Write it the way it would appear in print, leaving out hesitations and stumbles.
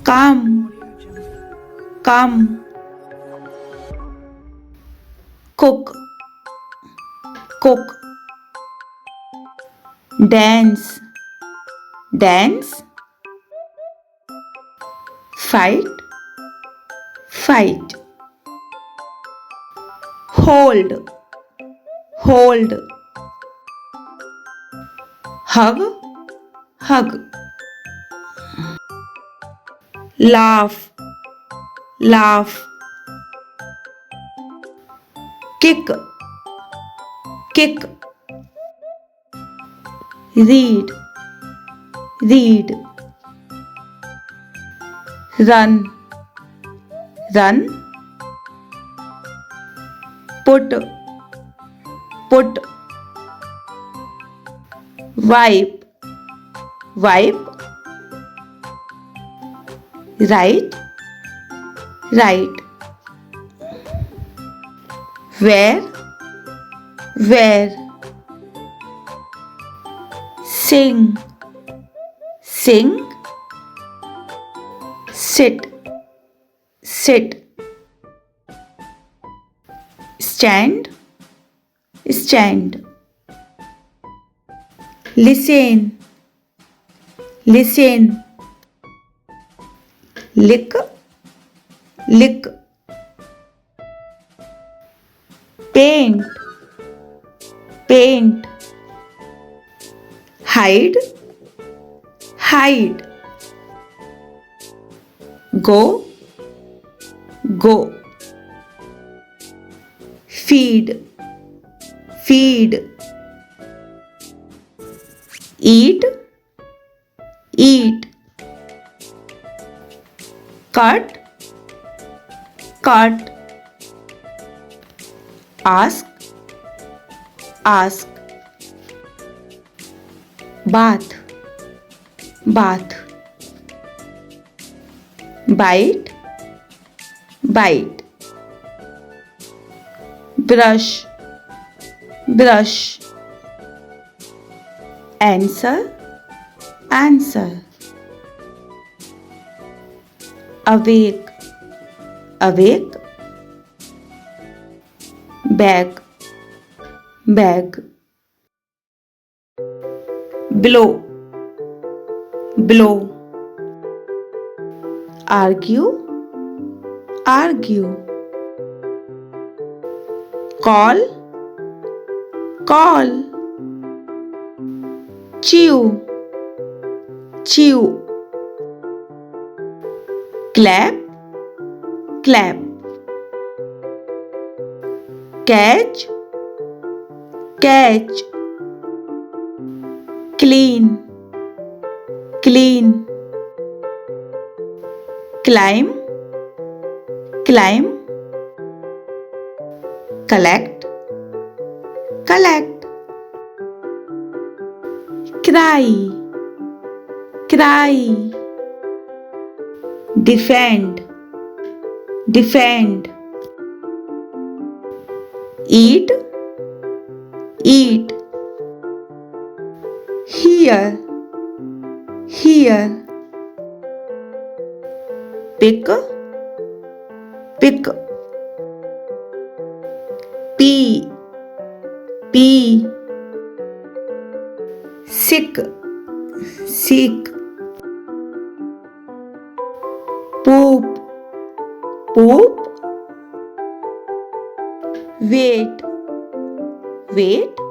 come, come. Cook, cook. Dance, dance. Fight, fight. Hold, hold. Hug, hug. Laugh, laugh. Kick, kick. Read, read. Run, run. Put, put. Wipe, wipe. Write, write. Wear, wear. Sing, sing. Sit, sit. Stand, stand. Listen, listen. Lick, lick. Paint, paint. Hide, hide. Go, go. Feed, feed. Eat, eat. Cut, cut. Ask, ask. Bath, bath. Bite, bite. Brush, brush. Answer, answer. Awake, awake. Bag, bag. Blow, blow. Argue, argue. Call, call. Chew, chew. Clap, clap. Catch, catch. Clean, clean. Climb, climb. Collect, collect. Cry, cry. Defend, defend. Eat, eat. Hear, hear. Pick, pick. Pee, pee. Sick, sick. Poop, poop. Wait, wait.